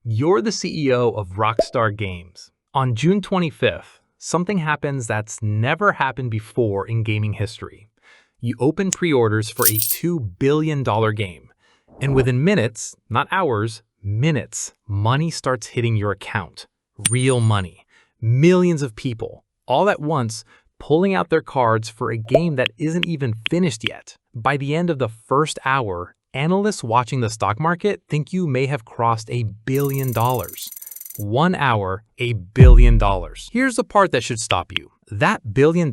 You're the CEO of Rockstar Games. On June 25th, something happens that's never happened before in gaming history. You open pre-orders for a $2 billion game. And within minutes, not hours, minutes, money starts hitting your account. Real money. Millions of people, all at once, pulling out their cards for a game that isn't even finished yet. By the end of the first hour, analysts watching the stock market think you may have crossed $1 billion. 1 hour, $1 billion. Here's the part that should stop you. That $1 billion,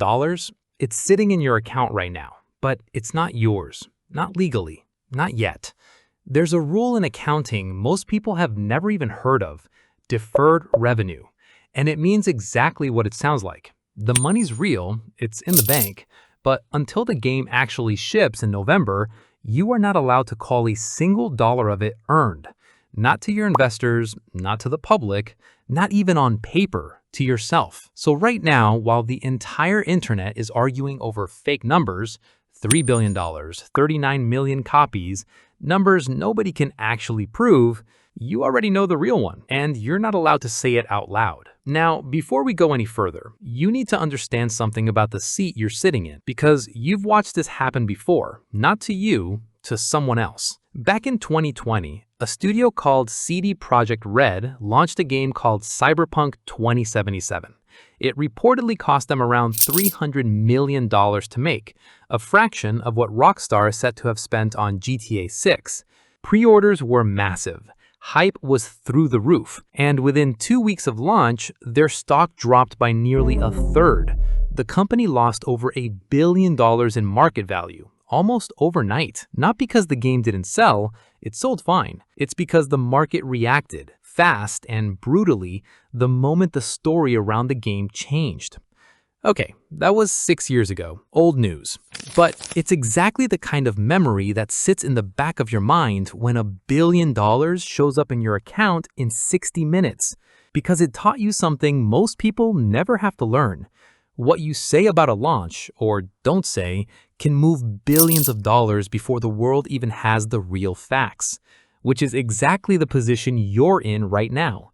it's sitting in your account right now, but it's not yours. Not legally. Not yet. There's a rule in accounting most people have never even heard of: deferred revenue. And it means exactly what it sounds like. The money's real, it's in the bank, but until the game actually ships in November, you are not allowed to call a single dollar of it earned. Not to your investors, not to the public, not even on paper, to yourself. So right now, while the entire internet is arguing over fake numbers, $3 billion, 39 million copies, numbers nobody can actually prove, you already know the real one, and you're not allowed to say it out loud. Now, before we go any further, you need to understand something about the seat you're sitting in, because you've watched this happen before, not to you, to someone else. Back in 2020, a studio called CD Projekt Red launched a game called Cyberpunk 2077. It reportedly cost them around $300 million to make, a fraction of what Rockstar is said to have spent on GTA 6. Pre-orders were massive. Hype was through the roof, and within 2 weeks of launch, their stock dropped by nearly a third. The company lost over $1 billion in market value, almost overnight. Not because the game didn't sell, it sold fine. It's because the market reacted, fast and brutally, the moment the story around the game changed. Okay, that was 6 years ago, old news. But it's exactly the kind of memory that sits in the back of your mind when $1 billion shows up in your account in 60 minutes, because it taught you something most people never have to learn. What you say about a launch, or don't say, can move billions of dollars before the world even has the real facts, which is exactly the position you're in right now.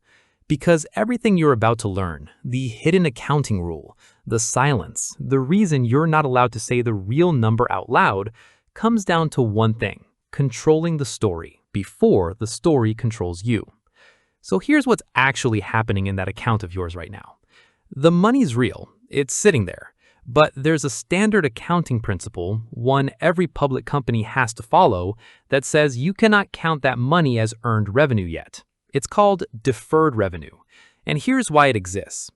Because everything you're about to learn, the hidden accounting rule, the silence, the reason you're not allowed to say the real number out loud, comes down to one thing: controlling the story before the story controls you. So here's what's actually happening in that account of yours right now. The money's real, it's sitting there, but there's a standard accounting principle, one every public company has to follow, that says you cannot count that money as earned revenue yet. It's called deferred revenue, and here's why it exists.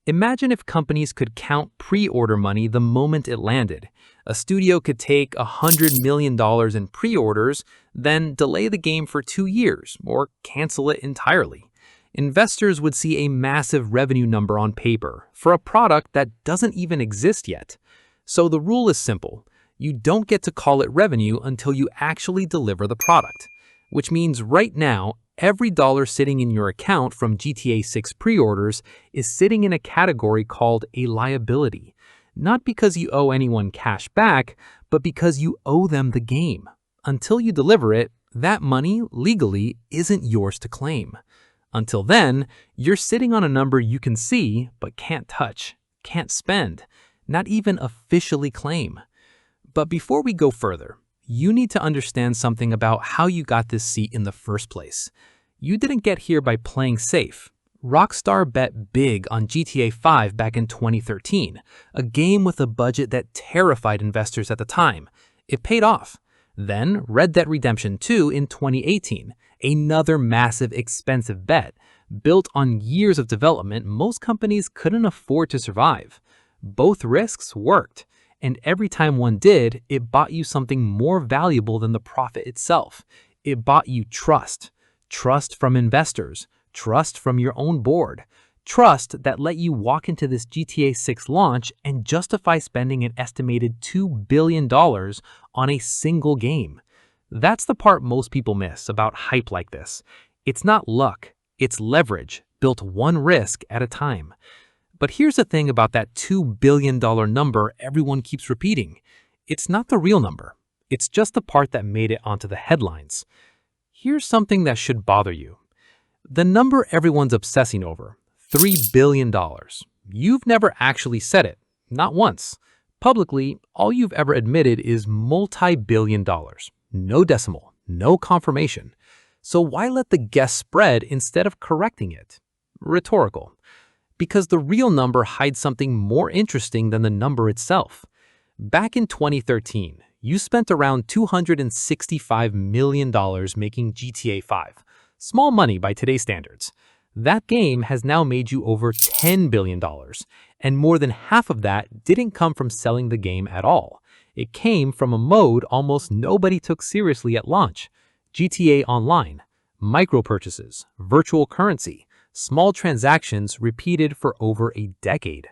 Imagine if companies could count pre-order money the moment it landed. A studio could take $100 million in pre-orders, then delay the game for 2 years, or cancel it entirely. Investors would see a massive revenue number on paper for a product that doesn't even exist yet. So the rule is simple. You don't get to call it revenue until you actually deliver the product, which means right now, every dollar sitting in your account from GTA 6 pre-orders is sitting in a category called a liability. Not because you owe anyone cash back, but because you owe them the game. Until you deliver it, that money, legally, isn't yours to claim. Until then, you're sitting on a number you can see, but can't touch, can't spend, not even officially claim. But before we go further, you need to understand something about how you got this seat in the first place. You didn't get here by playing safe. Rockstar bet big on GTA 5 back in 2013, a game with a budget that terrified investors at the time. It paid off. Then Red Dead Redemption 2 in 2018, another massive, expensive bet, built on years of development most companies couldn't afford to survive. Both risks worked. And every time one did, it bought you something more valuable than the profit itself. It bought you trust. Trust from investors. Trust from your own board. Trust that let you walk into this GTA 6 launch and justify spending an estimated $2 billion on a single game. That's the part most people miss about hype like this. It's not luck. It's leverage, built one risk at a time. But here's the thing about that $2 billion number everyone keeps repeating. It's not the real number. It's just the part that made it onto the headlines. Here's something that should bother you. The number everyone's obsessing over, $3 billion. You've never actually said it, not once. Publicly, all you've ever admitted is multi-billion dollars. No decimal, no confirmation. So why let the guess spread instead of correcting it? Rhetorical. Because the real number hides something more interesting than the number itself. Back in 2013, you spent around $265 million making GTA 5. Small money by today's standards. That game has now made you over $10 billion, and more than half of that didn't come from selling the game at all. It came from a mode almost nobody took seriously at launch: GTA Online, micro-purchases, virtual currency, small transactions repeated for over a decade.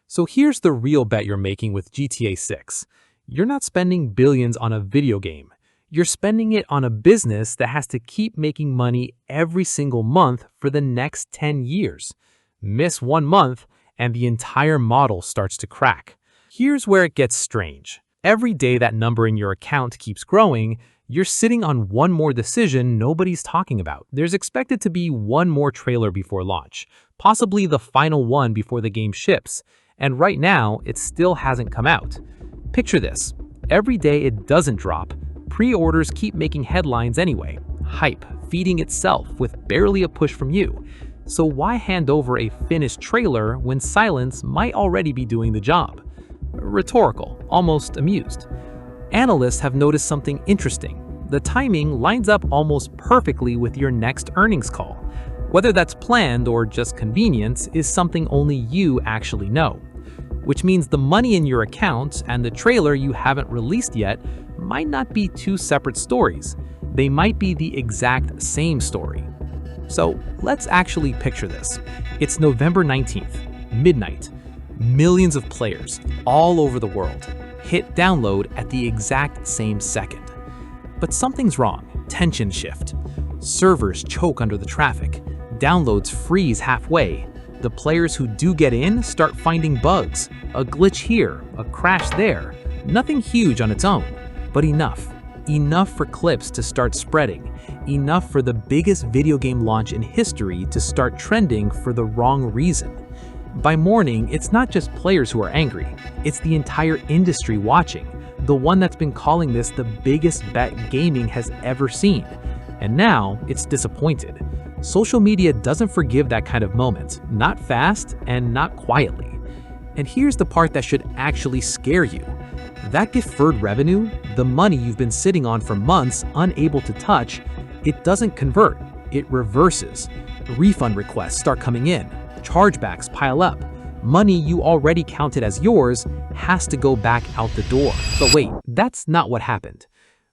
So here's the real bet you're making with GTA 6. You're not spending billions on a video game. You're spending it on a business that has to keep making money every single month for the next 10 years. Miss 1 month, and the entire model starts to crack. Here's where it gets strange. Every day that number in your account keeps growing, you're sitting on one more decision nobody's talking about. There's expected to be one more trailer before launch, possibly the final one before the game ships. And right now, it still hasn't come out. Picture this. Every day it doesn't drop, pre-orders keep making headlines anyway, hype feeding itself with barely a push from you. So why hand over a finished trailer when silence might already be doing the job? Rhetorical, almost amused. Analysts have noticed something interesting. The timing lines up almost perfectly with your next earnings call. Whether that's planned or just convenience is something only you actually know. Which means the money in your account and the trailer you haven't released yet might not be two separate stories. They might be the exact same story. So let's actually picture this. It's November 19th, midnight. Millions of players all over the world hit download at the exact same second. But something's wrong. Tension shift. Servers choke under the traffic. Downloads freeze halfway. The players who do get in start finding bugs, a glitch here, a crash there. Nothing huge on its own, but enough. Enough for clips to start spreading. Enough for the biggest video game launch in history to start trending for the wrong reason. By morning, it's not just players who are angry. It's the entire industry watching, the one that's been calling this the biggest bet gaming has ever seen. And now, it's disappointed. Social media doesn't forgive that kind of moment, not fast and not quietly. And here's the part that should actually scare you. That deferred revenue, the money you've been sitting on for months unable to touch, it doesn't convert, it reverses. Refund requests start coming in, chargebacks pile up. Money you already counted as yours has to go back out the door. But wait, that's not what happened.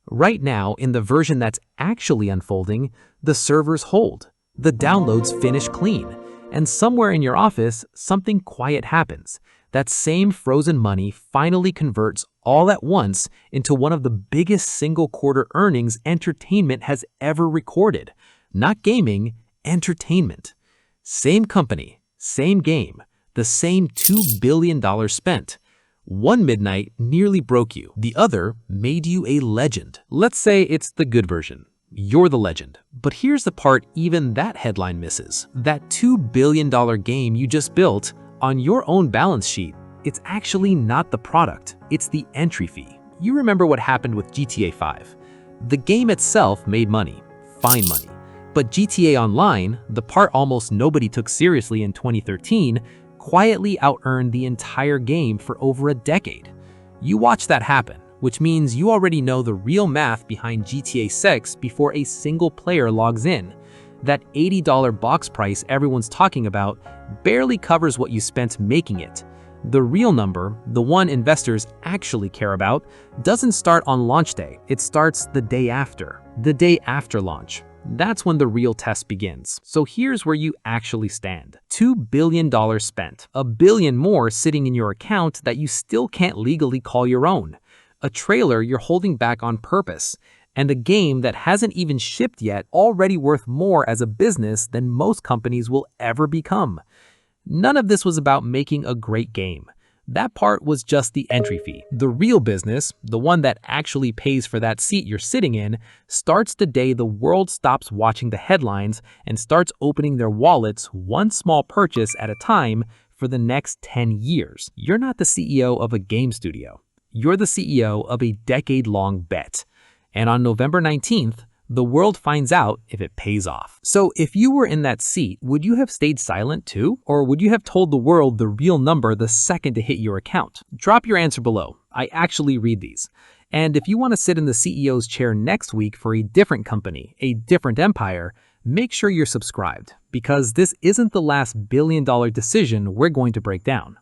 Right now, in the version that's actually unfolding, the servers hold. The downloads finish clean, and somewhere in your office, something quiet happens. That same frozen money finally converts all at once into one of the biggest single-quarter earnings entertainment has ever recorded. Not gaming, entertainment. Same company, same game, the same $2 billion spent. One midnight nearly broke you, the other made you a legend. Let's say it's the good version. You're the legend. But here's the part even that headline misses. That $2 billion game you just built, on your own balance sheet, it's actually not the product, it's the entry fee. You remember what happened with GTA 5. The game itself made money, fine money. But GTA Online, the part almost nobody took seriously in 2013, quietly out-earned the entire game for over a decade. You watch that happen, which means you already know the real math behind GTA 6 before a single player logs in. That $80 box price everyone's talking about barely covers what you spent making it. The real number, the one investors actually care about, doesn't start on launch day. It starts the day after launch. That's when the real test begins. So here's where you actually stand. $2 billion spent, $1 billion more sitting in your account that you still can't legally call your own. A trailer you're holding back on purpose, and a game that hasn't even shipped yet already worth more as a business than most companies will ever become. None of this was about making a great game. That part was just the entry fee. The real business, the one that actually pays for that seat you're sitting in, starts the day the world stops watching the headlines and starts opening their wallets one small purchase at a time for the next 10 years. You're not the CEO of a game studio. You're the CEO of a decade-long bet. And on November 19th, the world finds out if it pays off. So if you were in that seat, would you have stayed silent too? Or would you have told the world the real number the second it hit your account? Drop your answer below. I actually read these. And if you want to sit in the CEO's chair next week for a different company, a different empire, make sure you're subscribed, because this isn't the last billion-dollar decision we're going to break down.